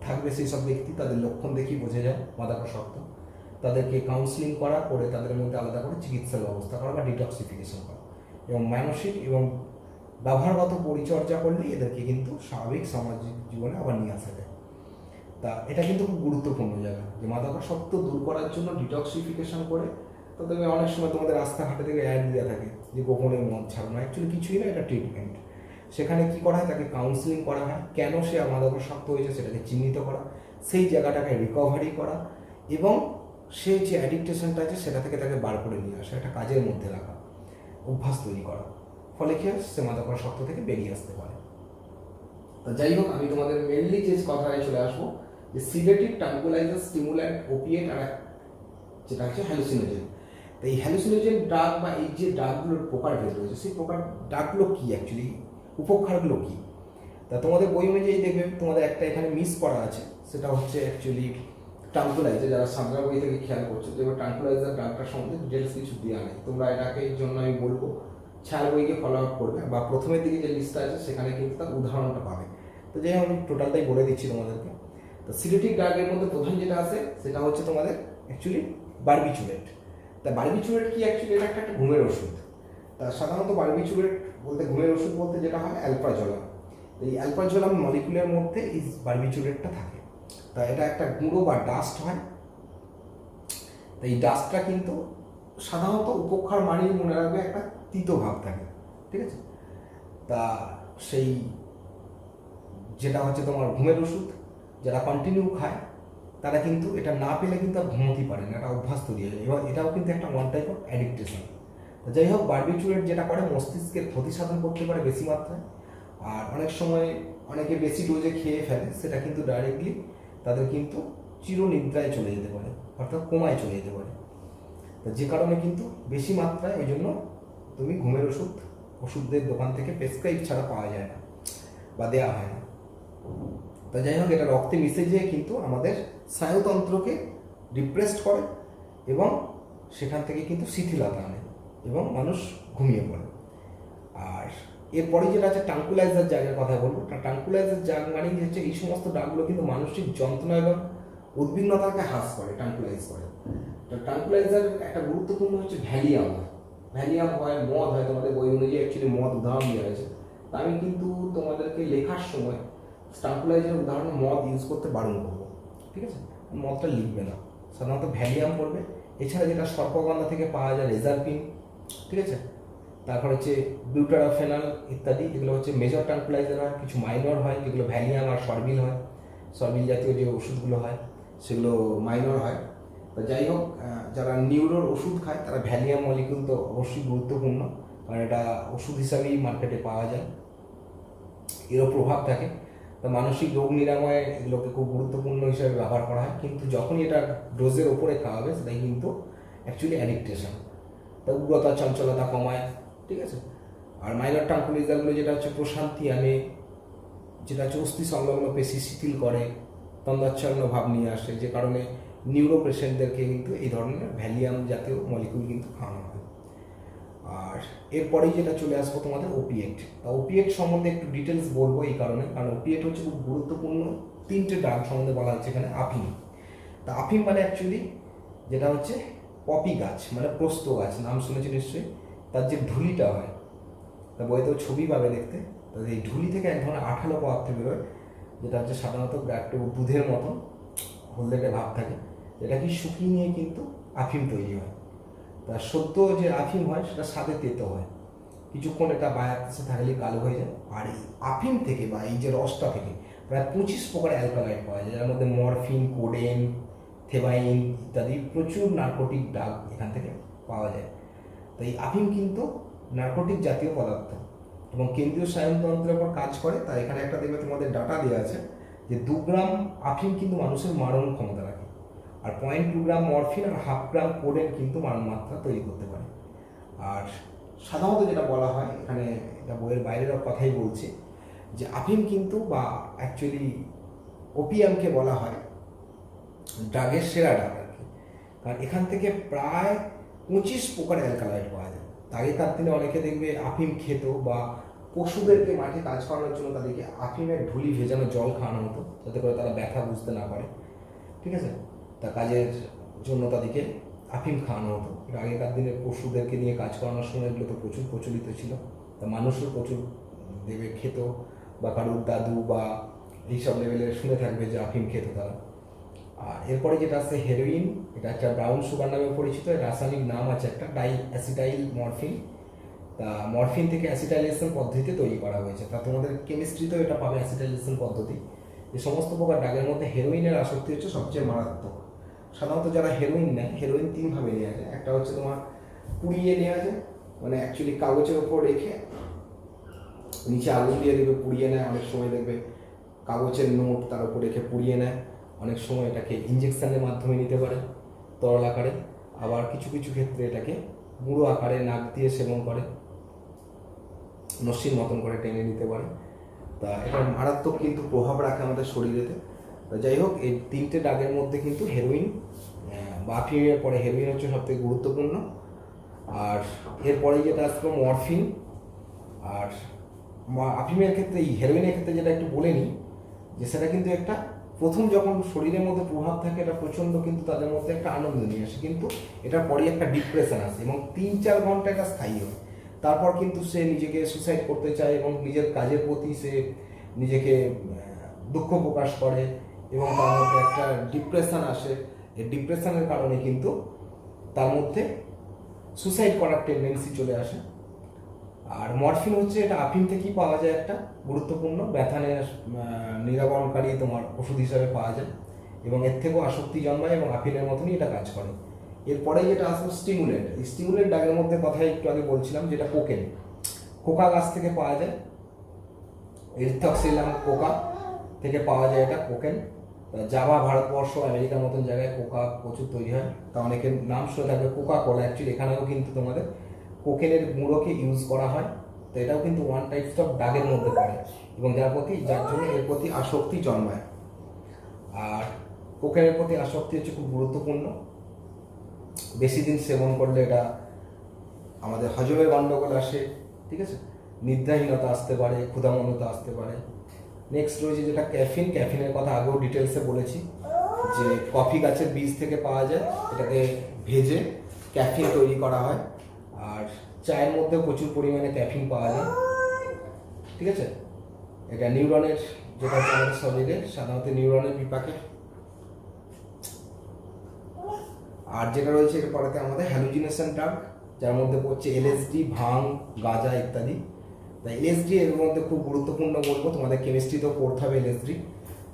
থাকবে সেই সব ব্যক্তি তাদের লক্ষণ দেখেই বোঝা যায় মাদকাসক্ত, তাদেরকে কাউন্সিলিং করা, করে তাদের মধ্যে আলাদা করে চিকিৎসার ব্যবস্থা করা বা ডিটক্সিফিকেশন করা, এবং মানসিক এবং ব্যবহারগত পরিচর্যা করলে এদেরকে কিন্তু স্বাভাবিক সামাজিক জীবনে আবার নিয়ে আসা যায়। তা এটা কিন্তু খুব গুরুত্বপূর্ণ জায়গা, যে মাদকাসক্ত দূর করার জন্য ডিটক্সিফিকেশন করে। তো তুমি অনেক সময় তোমাদের রাস্তাঘাটে থেকে অ্যাড দেওয়া থাকে যে গোপনে মদ ছাড়ানো, অ্যাকচুয়ালি কিছুই না, এটা ট্রিটমেন্ট। সেখানে কি করা হয়, তাকে কাউন্সিলিং করা হয়, কেন সে মাদকাসক্ত হয়েছে সেটাকে চিহ্নিত করা, সেই জায়গাটাকে রিকভারি করা, এবং সে যে অ্যাডিকটেশনটা আছে সেটা থেকে তাকে বার করে নিয়ে আসা, একটা কাজের মধ্যে রাখা, অভ্যাস তৈরি করা, ফলে কি হয়, সে মাদকাসক্ত থেকে বেরিয়ে আসতে পারে। তো যাই হোক, আমি তোমাদের মেনলি যে কথায় চলে আসবো, যে সিডেটিভ, ট্রাঙ্কুলাইজার, স্টিমুল্যান্ট, ওপিয়েট, আর যেটা হচ্ছে হ্যালুসিনোজেন। তো এই হ্যালুসিনোজেন ড্রাগ বা এই যে ড্রাগগুলোর প্রকারভেদ রয়েছে, সেই প্রকার ড্রাগগুলো কী অ্যাকচুয়ালি, উপকারগুলো কী। তা তোমাদের বই অনুযায়ী দেখবে তোমাদের একটা এখানে মিস করা আছে, সেটা হচ্ছে অ্যাকচুয়ালি ট্রাঙ্কুলাইজার। যারা সামরা বই থেকে খেয়াল করছো, যেমন ট্রাঙ্কুলাইজার ড্রাগটার সম্বন্ধে ডিটেলস কিছু দেওয়া নেই। তোমরা এটাকে এই জন্য আমি বলবো ছায়ার বইকে ফলো আপ করবে, বা প্রথমের দিকে যে লিস্টটা আছে সেখানে কিন্তু তার উদাহরণটা পাবে। তো যাই হোক, আমি টোটালটাই বলে দিচ্ছি তোমাদেরকে। তো সিডেটিভ ড্রাগের মধ্যে প্রধান যেটা আছে সেটা হচ্ছে তোমাদের অ্যাকচুয়ালি বারবিচুরেট। তা বারবিচুরেট কি, অ্যাকচুয়ালি এটা একটা ঘুমের ওষুধ। তা সাধারণত বারবিচুরেট বলতে, ঘুমের ওষুধ বলতে যেটা হয় অ্যালপ্রাজোলাম। এই অ্যালপ্রাজোলাম মলিকুলের মধ্যে এই বারবিচুরেটটা থাকে। তা এটা একটা গুঁড়ো বা ডাস্ট হয়। তো এই ডাস্টটা কিন্তু সাধারণত উপকার মানেই মনে রাখবে একটা তিতো ভাব থাকে, ঠিক আছে। তা সেই যেটা হচ্ছে তোমার ঘুমের ওষুধ, যারা কন্টিনিউ খায় তারা কিন্তু এটা না পেলে কিন্তু আর ঘুমোতেই পারে না, একটা অভ্যাস তৈরি হয়ে যায়। এবার এটাও কিন্তু একটা ওয়ান টাইপ অফ অ্যাডিকটেশন। যাই হোক, বারবিচুরেট যেটা করে মস্তিষ্কের ক্ষতি সাধন করতে পারে বেশি মাত্রায়, আর অনেক সময় অনেকে বেশি ডোজে খেয়ে ফেলে, সেটা কিন্তু ডাইরেক্টলি তাদের কিন্তু চিরনিদ্রায় চলে যেতে পারে, অর্থাৎ কোমায় চলে যেতে পারে। তো যে কারণে কিন্তু বেশি মাত্রায়, ওই জন্য তুমি ঘুমের ওষুধদের দোকান থেকে প্রেসক্রাইব ছাড়া পাওয়া যায় না বা দেওয়া হয় না। তো যাই হোক, এটা রক্তে মিশে যেয়ে কিন্তু আমাদের স্নায়ুতন্ত্রকে ডিপ্রেসড করে, এবং সেখান থেকে কিন্তু শিথিলতা আনে, এবং মানুষ ঘুমিয়ে পড়ে। আর এরপরে যেটা আছে ট্রাঙ্কুলাইজার জাগের কথা বলবো। ট্রাঙ্কুলাইজার জাগ মানে হচ্ছে এই সমস্ত ডাকগুলো কিন্তু মানসিক যন্ত্রণা এবং উদ্বিগ্নতাকে হ্রাস করে, ট্রাঙ্কুলাইজ করে। তো ট্রাঙ্কুলাইজার একটা গুরুত্বপূর্ণ হচ্ছে ভ্যালিয়াম হয়, মদ হয়। তোমাদের বই অনুযায়ী অ্যাকচুয়ালি মদ উদাহরণ দেওয়া হয়েছে। তা আমি কিন্তু তোমাদেরকে লেখার সময় ট্রাঙ্কুলাইজারের উদাহরণে মদ ইউজ করতে বারণ করবো, ঠিক আছে। মদটা লিখবে না, সাধারণত ভ্যালিয়াম করবে। এছাড়া যেটা সর্পগন্ধা থেকে পাওয়া যায় রেজারপিন, ঠিক আছে। তারপর হচ্ছে বিউটারাফেনল ইত্যাদি, এগুলো হচ্ছে মেজর ট্রাঙ্কুলাইজার হয়। কিছু মাইনর হয় যেগুলো ভ্যালিয়াম আর সরবিল হয়, সরবিল জাতীয় যে ওষুধগুলো হয় সেগুলো মাইনর হয়। তো যাই হোক, যারা নিউরোর ওষুধ খায় তারা ভ্যালিয়াম মলিকুল তো অবশ্যই গুরুত্বপূর্ণ, কারণ এটা ওষুধ হিসাবেই মার্কেটে পাওয়া যায়, এরও প্রভাব থাকে। তো মানসিক রোগ নিরাময়ে এগুলোকে খুব গুরুত্বপূর্ণ হিসাবে ব্যবহার করা হয়, কিন্তু যখনই এটা ডোজের ওপরে খাওয়া হবে সেটাই কিন্তু অ্যাকচুয়ালি অ্যাডিকটেশন। তা উগ্রতা, চঞ্চলতা কমায়, ঠিক আছে। আর মাইনর ট্রাঙ্কুলাইজারগুলো যেটা হচ্ছে প্রশান্তি আনে, যেটা হচ্ছে অস্থি সংলগ্ন পেশি শিথিল করে, তন্দ্রাচ্ছন্ন ভাব নিয়ে আসে, যে কারণে নিউরো পেশেন্টদেরকে কিন্তু এই ধরনের ভ্যালিয়াম জাতীয় মলিকুল কিন্তু খাওয়ানো হয়। আর এরপরেই যেটা চলে আসবো তোমাদের ওপিয়েট। তা ওপিয়েট সম্বন্ধে একটু ডিটেলস বলবো এই কারণে, কারণ ওপিয়েট হচ্ছে খুব গুরুত্বপূর্ণ তিনটে ড্রাগ সম্বন্ধে বলা হচ্ছে এখানে। আফিম। তা আফিম মানে অ্যাকচুয়ালি যেটা হচ্ছে পপি গাছ, মানে প্রস্ত গাছ, নাম শুনেছি নিশ্চয়ই। তার যে ঢুলিটা হয়, তা বইতেও ছবি পাবে দেখতে। তো এই ঢুলি থেকে এক ধরনের আঠালো পদার্থ বেরোয়, যেটা হচ্ছে সাধারণত একটু দুধের মতন হলদেটে ভাব থাকে, এটা কি শুকিয়ে নিয়ে কিন্তু আফিম তৈরি হয়। তা সদ্য যে আফিম হয় সেটা স্বাদে তেতো হয়, কিছুক্ষণ এটা বায়াতে থাকলে কালো হয়ে যায়। আর এই আফিম থেকে বা এই যে রসটা থেকে প্রায় 25 প্রকার অ্যালকালয়েড পাওয়া যায়, যার মধ্যে মরফিন, কোডেন, থেবাইন ইত্যাদি প্রচুর নার্কোটিক ড্রাগ এখান থেকে পাওয়া যায়। তো এই আফিম কিন্তু নার্কোটিক জাতীয় পদার্থ এবং কেন্দ্রীয় স্নায়ুতন্ত্রের উপর কাজ করে। তাই এখানে একটা দেখবে তোমাদের ডাটা দেওয়া আছে যে 2 গ্রাম আফিম কিন্তু মানুষের মারণ ক্ষমতা রাখে, আর 0.2 গ্রাম মরফিন আর 0.5 গ্রাম কোডেন কিন্তু মারণ মাত্রা তৈরি করতে পারে। আর সাধারণত যেটা বলা হয় এখানে, এটা বইয়ের বাইরের কথাই বলছি, যে আফিম কিন্তু বা অ্যাকচুয়ালি ওপিয়ামকে বলা হয় ড্রাগের সেরা ড্রাগ আর কি, কারণ এখান থেকে প্রায় 25 প্রকার অ্যালকালয়েড পাওয়া যায়। আগেকার দিনে অনেকে দেখবে আফিম খেত, বা পশুদেরকে মাঠে কাজ করানোর জন্য তাদেরকে আফিমের ঢুলি ভেজানো জল খাওয়ানো হতো, যাতে করে তারা ব্যথা বুঝতে না পারে, ঠিক আছে। তা কাজের জন্য তাদেরকে আফিম খাওয়ানো হতো। আগেকার দিনে পশুদেরকে নিয়ে কাজ করানোর সময় এগুলো তো প্রচুর প্রচলিত ছিল, তা মানুষও প্রচুর দেবে খেত, বা কারুর দাদু বা এইসব লেভেলের শুনে থাকবে যে আফিম খেত তারা। আর এরপরে যেটা আছে হেরোইন, এটা একটা ব্রাউন সুগার নামে পরিচিত, রাসায়নিক নাম আছে একটা ডাই অ্যাসিটাইল মরফিন। তা মরফিন থেকে অ্যাসিটাইলেশন পদ্ধতিতে তৈরি করা হয়েছে। তা তোমাদের কেমিস্ট্রিতেও এটা পাবে অ্যাসিটাইলেশন পদ্ধতি। এই সমস্ত প্রকার ড্রাগের মধ্যে হেরোইনের আসক্তি হচ্ছে সবচেয়ে মারাত্মক। সাধারণত যারা হেরোইন নেয়, হেরোইন তিনভাবে নেওয়া যায়। একটা হচ্ছে তোমার পুড়িয়ে নেওয়া যায়, মানে অ্যাকচুয়ালি কাগজের ওপর রেখে নিচে আগুন দিয়ে দেবে, পুড়িয়ে নেয়। অনেক সময় দেখবে কাগজের নোট তার উপর রেখে পুড়িয়ে নেয়। অনেক সময় এটাকে ইঞ্জেকশনের মাধ্যমে নিতে পারে তরল আকারে, আবার কিছু কিছু ক্ষেত্রে এটাকে গুঁড়ো আকারে নাক দিয়ে সেবন করে, নস্যির মতন করে টেনে নিতে পারে। তা এটা মারাত্মক কিন্তু প্রভাব রাখে আমাদের শরীরেতে। যাই হোক, এই তিনটে ড্রাগের মধ্যে কিন্তু হেরোইন বা আফিমের পরে হেরোইন হচ্ছে সবথেকে গুরুত্বপূর্ণ। আর এরপরে যেটা আসলো মরফিন। আর আফিমের ক্ষেত্রে, এই হেরোইনের ক্ষেত্রে যেটা একটু বলে নিই, যে সেটা কিন্তু একটা প্রথম যখন শরীরের মধ্যে প্রভাব থাকে এটা প্রচণ্ড কিন্তু তাদের মধ্যে একটা আনন্দ নিয়ে আসে, কিন্তু এটার পরেই একটা ডিপ্রেশন আসে এবং 3-4 ঘন্টা এটা স্থায়ী হয়। তারপর কিন্তু সে নিজেকে সুসাইড করতে চায় এবং নিজের কাজের প্রতি সে নিজেকে দুঃখ প্রকাশ করে এবং তার মধ্যে একটা ডিপ্রেশন আসে। এই ডিপ্রেশনের কারণে কিন্তু তার মধ্যে সুসাইড করার টেন্ডেন্সি চলে আসে। আর মরফিন হচ্ছে এটা আফিম থেকেই পাওয়া যায়, একটা গুরুত্বপূর্ণ ব্যথানের নিরাবরণকারী তোমার ওষুধ হিসাবে পাওয়া যায় এবং এর থেকেও আসক্তি জন্মায় এবং আফিমের মতনই এটা কাজ করে। এরপরে যেটা আসলো স্টিমুলেন্ট। এই স্টিমুলেন্ট ড্রাগের মধ্যে কথাই একটু আগে বলছিলাম, যেটা কোকেন। কোকা গাছ থেকে পাওয়া যায়, এরিথ্রক্সিলাম কোকা থেকে পাওয়া যায় এটা কোকেন। জাভা, ভারতবর্ষ, আমেরিকার মতন জায়গায় কোকা প্রচুর তৈরি হয়। তা অনেকের নাম শুনে থাকবে কোকা কোলা, অ্যাকচুয়ালি এখানেও কিন্তু তোমাদের কোকেনের গুঁড়োকে ইউজ করা হয়। তো এটাও কিন্তু ওয়ান টাইপস অফ ড্রাগের মধ্যে পড়ে এবং যার জন্য এর প্রতি আসক্তি জন্মায়। আর কোকেনের প্রতি আসক্তি হচ্ছে খুব গুরুত্বপূর্ণ। বেশি দিন সেবন করলে এটা আমাদের হজমের গণ্ডগোল আসে, ঠিক আছে, নিদ্রাহীনতা আসতে পারে, ক্ষুধামন্দতা আসতে পারে। নেক্সট রয়েছে যেটা ক্যাফিন। ক্যাফিনের কথা আগেও ডিটেলসে বলেছি, যে কফি গাছের বীজ থেকে পাওয়া যায়, এটাকে ভেজে ক্যাফিন তৈরি করা হয়। আর চায়ের মধ্যে প্রচুর পরিমাণে ক্যাফিন পাওয়া যায়, ঠিক আছে। এটা নিউরনের, যেটা হচ্ছে আমাদের শরীরে সাধারণত নিউরনের বিপাকে। আর যেটা রয়েছে এরপরেতে আমাদের হ্যালুজিনেশন ড্রাগ, যার মধ্যে পড়ছে এলএসডি, ভাং, গাঁজা ইত্যাদি। তাই এলএসডি এর মধ্যে খুব গুরুত্বপূর্ণ বলবো, তোমাদের কেমিস্ট্রিতেও পড়তে হবে এলএসডি।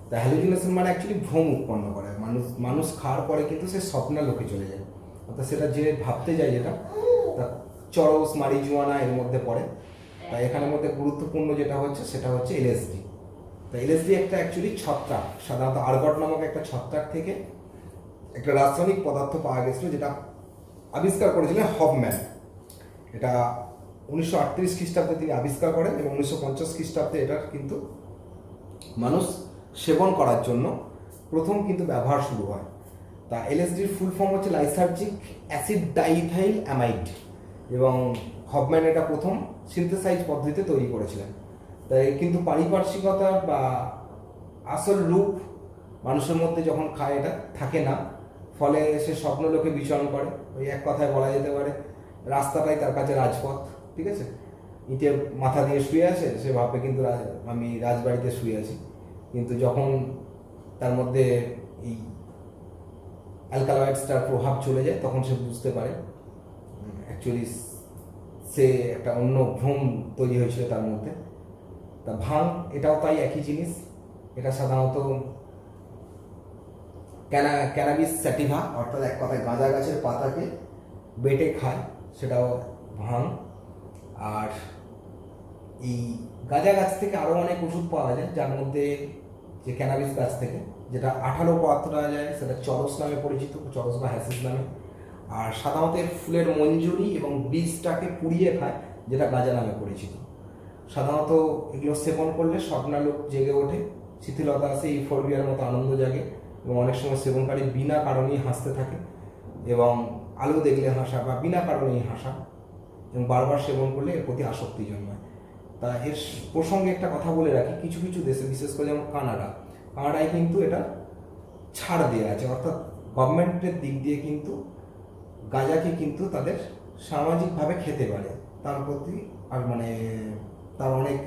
তা হ্যালুজিনেশন মানে অ্যাকচুয়ালি ভ্রম উৎপন্ন করে। মানুষ খাওয়ার পরে কিন্তু সে স্বপ্না লোকে চলে যায়, অর্থাৎ সেটা যে ভাবতে যায় যেটা, তা চরস, মারিজুয়ানা এর মধ্যে পড়ে। তাই এখানের মধ্যে গুরুত্বপূর্ণ যেটা হচ্ছে সেটা হচ্ছে এলএসডি। তা এলএসডি একটা অ্যাকচুয়ালি ছত্রাক, সাধারণত আর্গট নামক একটা ছত্রাক থেকে একটা রাসায়নিক পদার্থ পাওয়া গেছিল, যেটা আবিষ্কার করেছিলেন হফম্যান। এটা 1938 খ্রিস্টাব্দে তিনি আবিষ্কার করেন এবং 1950 খ্রিস্টাব্দে এটার কিন্তু মানুষ সেবন করার জন্য প্রথম কিন্তু ব্যবহার শুরু হয়। তা এলএসডির ফুল ফর্ম হচ্ছে লাইসার্জিক অ্যাসিড ডাইইথাইল অ্যামাইড এবং হফম্যান এটা প্রথম সিনথেসাইজ পদ্ধতিতে তৈরি করেছিলেন। তাই কিন্তু পারিপার্শ্বিকতার বা আসল রূপ মানুষের মধ্যে যখন খায় এটা থাকে না, ফলে সে স্বপ্নলোকে বিচরণ করে। ওই এক কথায় বলা যেতে পারে রাস্তাটাই তার কাছে রাজপথ, ঠিক আছে। ইটে মাথা দিয়ে শুয়ে আছে, সে ভাবে কিন্তু আমি রাজবাড়িতে শুয়ে আছি, কিন্তু যখন তার মধ্যে এই অ্যালকালয়েডসটার প্রভাব চলে যায় তখন সে বুঝতে পারে অ্যাকচুয়ালি সে একটা অন্য ভ্রম তৈরি হয়েছিল তার মধ্যে। তা ভাং এটাও তাই একই জিনিস। এটা সাধারণত ক্যানাবিস স্যাটিভা, অর্থাৎ এক কথায় গাঁজা গাছের পাতাকে বেটে খায়, সেটাও ভাং। আর এই গাঁজা গাছ থেকে আরও অনেক ওষুধ পাওয়া যায়, যার মধ্যে যে ক্যানাবিস গাছ থেকে যেটা আঠালো পাওয়া যায় সেটা চরস নামে পরিচিত, চরস বা হ্যাসিস নামে। আর সাধারণত এর ফুলের মঞ্জুরি এবং বীজটাকে পুড়িয়ে খায়, যেটা গাঁজা নামে পরিচিত। সাধারণত এগুলো সেবন করলে স্বপ্নালোক জেগে ওঠে, শিথিলতা আসে, ইউফোরিয়ার মতো আনন্দ জাগে এবং অনেক সময় সেবনকারী বিনা কারণেই হাসতে থাকে এবং আলো দেখলে হাসা বা বিনা কারণেই হাসা, এবং বারবার সেবন করলে এর প্রতি আসক্তি জন্মায়। তা এর প্রসঙ্গে একটা কথা বলে রাখি, কিছু কিছু দেশে, বিশেষ করে যেমন কানাডায় কিন্তু এটা ছাড় দেওয়া আছে, অর্থাৎ গভর্নমেন্টের দিক দিয়ে কিন্তু গাঁজাকে কিন্তু তাদের সামাজিকভাবে খেতে পারে, তার প্রতি আর মানে তার অনেক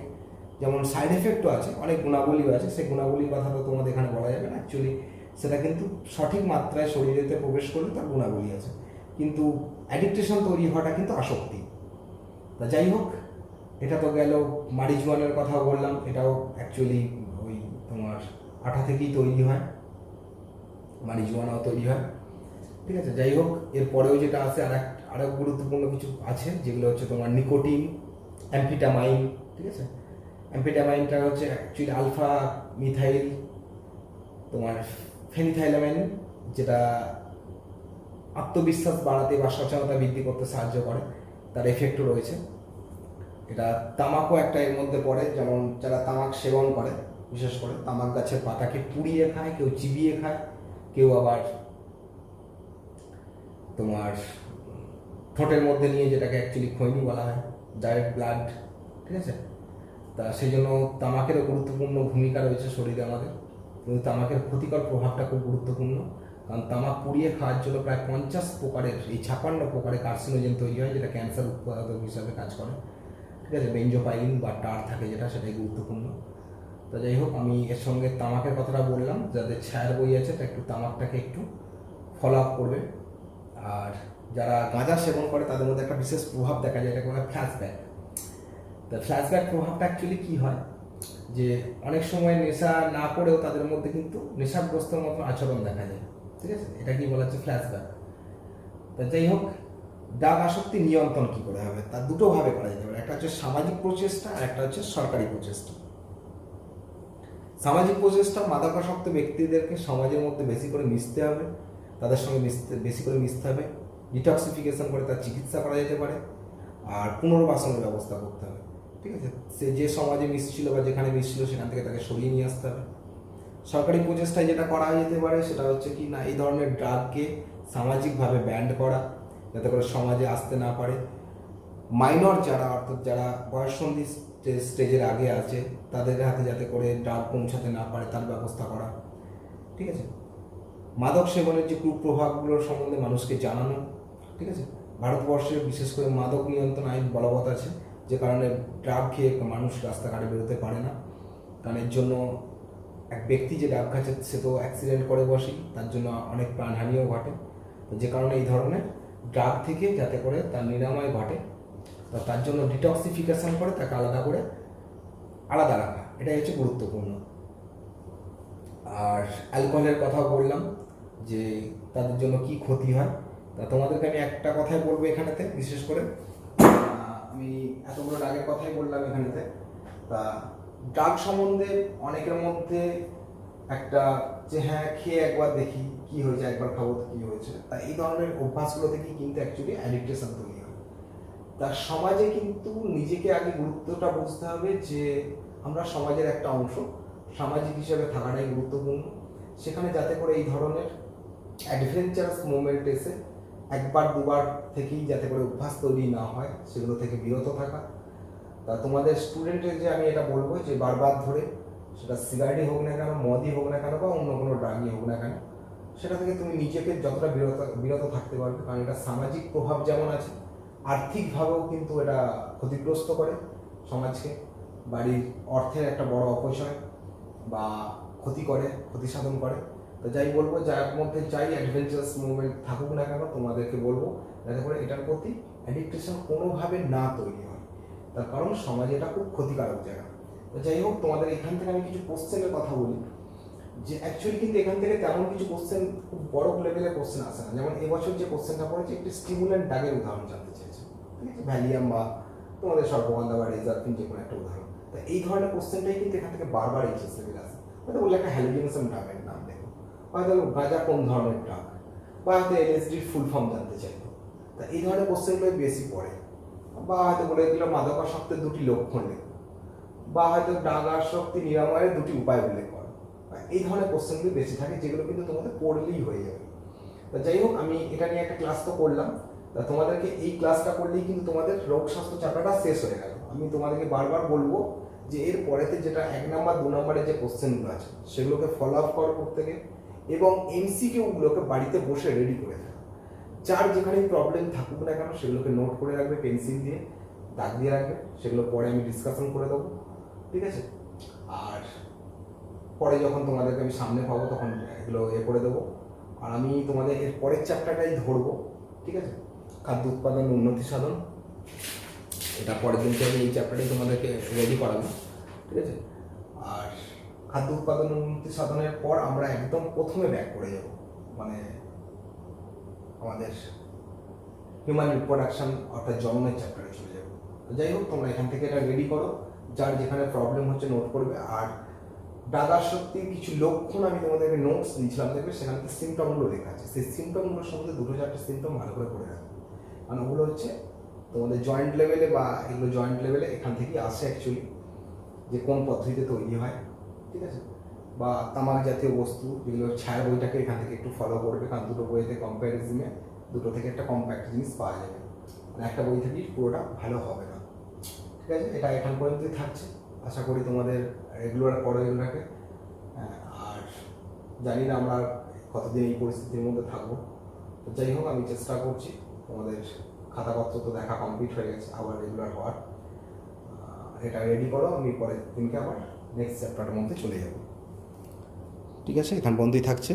যেমন সাইড এফেক্টও আছে, অনেক গুণাবলীও আছে, সেই গুণাবলীর কথা তো তোমাদের এখানে বলা যাবে না অ্যাকচুয়ালি, সেটা কিন্তু সঠিক মাত্রায় শরীরেতে প্রবেশ করলে তার গুণাবলী আছে, কিন্তু অ্যাডিকটেশন তৈরি হওয়াটা কিন্তু আসক্তি। তা যাই হোক, এটা তো গেল মারিজুয়ানার কথা বললাম, এটাও অ্যাকচুয়ালি ওই তোমার আঠা থেকেই তৈরি হয়, মারিজুয়ানাও তৈরি হয়, ঠিক আছে। যাই হোক, এরপরেও যেটা আছে আরও গুরুত্বপূর্ণ কিছু আছে, যেগুলো হচ্ছে তোমার নিকোটিন, অ্যাম্ফিটামাইন, ঠিক আছে। অ্যাম্ফিটামাইনটা হচ্ছে অ্যাকচুয়ালি আলফা মিথাইল তোমার ফেনিথাইলামাইন, যেটা আত্মবিশ্বাস বাড়াতে বা সচেতনতা বৃদ্ধি করতে সাহায্য করে, তার এফেক্টও রয়েছে। এটা তামাকও একটা এর মধ্যে পড়ে, যেমন যারা তামাক সেবন করে, বিশেষ করে তামাক গাছের পাতাকে পুড়িয়ে খায়, কেউ চিবিয়ে খায়, কেউ আবার তোমার ঠোঁটের মধ্যে নিয়ে, যেটাকে অ্যাকচুয়ালি খৈনি বলা হয়, ডাইরেক্ট ব্লাড, ঠিক আছে। তা সেই জন্য তামাকেরও গুরুত্বপূর্ণ ভূমিকা রয়েছে শরীরে আমাদের, কিন্তু তামাকের ক্ষতিকর প্রভাবটা খুব গুরুত্বপূর্ণ, কারণ তামাক পুড়িয়ে খাওয়ার জন্য প্রায় 50 প্রকারের, এই 56 প্রকারের কার্সিনোজেন তৈরি হয়, যেটা ক্যান্সার উৎপাদক হিসাবে কাজ করে, ঠিক আছে। বেঞ্জোপাইলিন বা টার থাকে যেটা, সেটাই গুরুত্বপূর্ণ। তো যাই হোক, আমি এর সঙ্গে তামাকের কথাটা বললাম, যাদের ছায়ার বই আছে তা একটু তামাকটাকে একটু ফলো আপ করবে। আর যারা গাঁজা সেবন করে তাদের মধ্যে একটা বিশেষ প্রভাব দেখা যায়, এটাকে বলা হয় ফ্ল্যাশব্যাক। তা ফ্ল্যাশব্যাক প্রভাবটা অ্যাকচুয়ালি কী হয়, যে অনেক সময় নেশা না করেও তাদের মধ্যে কিন্তু নেশাগ্রস্তর মতো আচরণ দেখা যায়, ঠিক আছে। এটা কি বলা হচ্ছে ফ্ল্যাশব্যাক। তা যাই হোক, ড্রাগ আসক্তি নিয়ন্ত্রণ কী করে হবে, তার দুটোভাবে করা যেতে পারে, একটা হচ্ছে সামাজিক প্রচেষ্টা আর একটা হচ্ছে সরকারি প্রচেষ্টা। সামাজিক প্রচেষ্টা, মাদকাসক্ত ব্যক্তিদেরকে সমাজের মধ্যে বেশি করে মিশতে হবে, তাদের সঙ্গে বেশি করে মিশতে হবে, ডিটক্সিফিকেশন করে তার চিকিৎসা করা যেতে পারে, আর পুনর্বাসনের ব্যবস্থা করতে হবে, ঠিক আছে। সে যে সমাজে মিশছিল বা যেখানে মিশছিল সেখান থেকে তাকে সরিয়ে নিয়ে আসতে হবে। সরকারি প্রচেষ্টায় যেটা করা যেতে পারে সেটা হচ্ছে কি না, এই ধরনের ড্রাগকে সামাজিকভাবে ব্যান্ড করা, যাতে করে সমাজে আসতে না পারে। মাইনর যারা, অর্থাৎ যারা বয়ঃসন্ধি স্টেজের আগে আছে, তাদের হাতে যাতে করে ড্রাগ পৌঁছাতে না পারে তার ব্যবস্থা করা, ঠিক আছে। মাদক সেবনের যে কুপ্রভাবগুলোর সম্বন্ধে মানুষকে জানানো, ঠিক আছে। ভারতবর্ষে বিশেষ করে মাদক নিয়ন্ত্রণ আইন বলবৎ আছে, যে কারণে ড্রাগ খেয়ে মানুষ রাস্তাঘাটে বেরোতে পারে না, কারণ এর জন্য এক ব্যক্তি যে ড্রাগ খাচ্ছে সে তো অ্যাক্সিডেন্ট করে বসেই, তার জন্য অনেক প্রাণহানিও ঘটে। তো যে কারণে এই ধরনের ড্রাগ থেকে যাতে করে তার নিরাময় ঘটে, তার জন্য ডিটক্সিফিকেশন করে তাকে আলাদা রাখা, এটাই হচ্ছে গুরুত্বপূর্ণ। আর অ্যালকোহলের কথাও বললাম যে তাদের জন্য কি ক্ষতি হয়। তা তোমাদেরকে আমি একটা কথাই বলবো এখানেতে, বিশেষ করে আমি এতগুলো ড্রাগের কথাই বললাম এখানেতে। তা ড্রাগ সম্বন্ধে অনেকের মধ্যে একটা যে হ্যাঁ খেয়ে একবার দেখি কি হয়েছে, একবার খাবো তো কী হয়েছে, তা এই ধরনের অভ্যাসগুলো থেকেই কিন্তু অ্যাকচুয়ালি অ্যাডিকটেশন তৈরি হয়। তার সমাজে কিন্তু নিজেকে আগে গুরুত্বটা বুঝতে হবে যে আমরা সমাজের একটা অংশ, সামাজিক হিসেবে থাকাটাই গুরুত্বপূর্ণ। সেখানে যাতে করে এই ধরনের অ্যাডভেঞ্চারাস মোমেন্ট এসে একবার দুবার থেকেই যাতে করে অভ্যাস তৈরি না হয়, সেগুলো থেকে বিরত থাকা। তা তোমাদের স্টুডেন্টের যে আমি এটা বলবো যে বারবার ধরে, সেটা সিগারেটই হোক না কেন, মদই হোক না কেন, বা অন্য কোনো ড্রাগই হোক না কেন, সেটা থেকে তুমি নিজেকে যতটা বিরত থাকতে পারবে, কারণ এটা সামাজিক প্রভাব যেমন আছে, আর্থিকভাবেও কিন্তু এটা ক্ষতিগ্রস্ত করে সমাজকে, বাড়ির অর্থের একটা বড় অপচয় বা ক্ষতি সাধন করে। তো যাই বলবো, যার মধ্যে যাই অ্যাডভেঞ্চারাস মুভমেন্ট থাকুক না কেন, তোমাদেরকে বলবো যাতে করে এটার প্রতি অ্যাডিকটেশন কোনোভাবে না তৈরি হয়, তার কারণ সমাজে এটা খুব ক্ষতিকারক জায়গা। তো যাই হোক, তোমাদের এখান থেকে আমি কিছু কোশ্চেনের কথা বলি, যে অ্যাকচুয়ালি কিন্তু এখান থেকে তেমন কিছু কোশ্চেন, খুব বড় লেভেলের কোশ্চেন আসে না। যেমন এবছর যে কোশ্চেনটা পড়েছে, একটি স্টিমুল্যান্ট ড্রাগের উদাহরণ জানতে চেয়েছে, ঠিক আছে, ভ্যালিয়াম বা তোমাদের সর্বগন্ধা বা রেজারফিন, যে কোনো একটা উদাহরণ। তো এই ধরনের কোশ্চেনটাই কিন্তু এখান থেকে বারবার এইচএস লেভেলে আসে। হয়তো বললে একটা হ্যালুসিনেশন ড্রাগের নাম দেখো, হয়তো গাঁজা কোন ধরনের ড্রাগ, বা হয়তো এলএসডির ফুল ফর্ম জানতে চাইতো। তা এই ধরনের কোশ্চেনগুলোই বেশি পড়ে। বা হয়তো বলে দিল মাদকাসক্তের 2টি লক্ষণ লেখো, বা হয়তো ড্রাগ আসক্তি নিরাময়ের 2টি উপায় উল্লেখ করো। এই ধরনের কোশ্চেনগুলো বেশি থাকে, যেগুলো কিন্তু তোমাদের পড়লেই হয়ে যাবে। তা যাই হোক, আমি এটা নিয়ে একটা ক্লাস তো করলাম। তা তোমাদেরকে এই ক্লাসটা করলেই কিন্তু তোমাদের রোগ স্বাস্থ্য চ্যাপ্টারটা শেষ হয়ে গেল। আমি তোমাদেরকে বারবার বলবো যে এর পরেতে যেটা 1 নাম্বার 2 নাম্বারের যে কোশ্চেনগুলো আছে, সেগুলোকে ফলো আপ করো প্রত্যেকে, এবং এমসিকিউগুলোকে বাড়িতে বসে রেডি করে থাকো। যার যেখানে প্রবলেম থাকুক না কেন, সেগুলোকে নোট করে রাখবে, পেন্সিল দিয়ে দাগ দিয়ে রাখবে, সেগুলো পরে আমি ডিসকাশন করে দেবো। ঠিক আছে। আর পরে যখন তোমাদেরকে আমি সামনে পাবো তখন এগুলো করে দেবো। আর আমি তোমাদের এর পরের চ্যাপ্টারটাই ধরবো, ঠিক আছে, খাদ্য উৎপাদন উন্নতি সাধন। এটা পরের দিনকে আমি এই চ্যাপ্টারটাই তোমাদেরকে রেডি করাবো, ঠিক আছে। আর খাদ্য উৎপাদন উন্নতি সাধনের পর আমরা একদম প্রথমে ব্যাক করে যাব, মানে আমাদের হিউম্যান রিপ্রোডাকশন অর্থাৎ জন্মের চ্যাপ্টারে চলে যাবো। যাই হোক, তোমরা এখান থেকে এটা রেডি করো, যার যেখানে প্রবলেম হচ্ছে নোট করবে। আর ডাগার শক্তির কিছু লক্ষণ আমি তোমাদেরকে নোটস দিয়েছিলাম, দেখবে সেখানে সিমটমগুলো লেখা আছে। সেই সিমটমগুলোর সম্বন্ধে 2-4টা সিমটম ভালো করে পড়ে রাখবে, মানে ওগুলো হচ্ছে তোমাদের জয়েন্ট লেভেলে, বা এগুলো জয়েন্ট লেভেলে এখান থেকেই আসে অ্যাকচুয়ালি, যে কোন পদ্ধতিতে তৈরি হয়, ঠিক আছে। বা তামাক জাতীয় বস্তু যেগুলো ছায়া বইটাকে এখান থেকে একটু ফলো করবে, কারণ দুটো বইতে কম্প্যারিজনে দুটো থেকে একটা কম্প্যাক্ট জিনিস পাওয়া যাবে, মানে একটা বই থেকেই পুরোটা ভালো হবে না, ঠিক আছে। এটা এখান পর্যন্তই থাকছে, আশা করি তোমাদের রেগুলার করো এগুলোকে। আর জানি না আমরা কতদিন এই পরিস্থিতির মধ্যে থাকবো, তো যাই হোক আমি চেষ্টা করছি। তোমাদের খাতাপত্র তো দেখা কমপ্লিট হয়ে গেছে, আবার রেগুলার হওয়ার। এটা রেডি করো, আমি পরের দিনকে আবার নেক্সট চ্যাপ্টারের মধ্যে চলে যাব, ঠিক আছে। এখান পর্যন্তই থাকছে।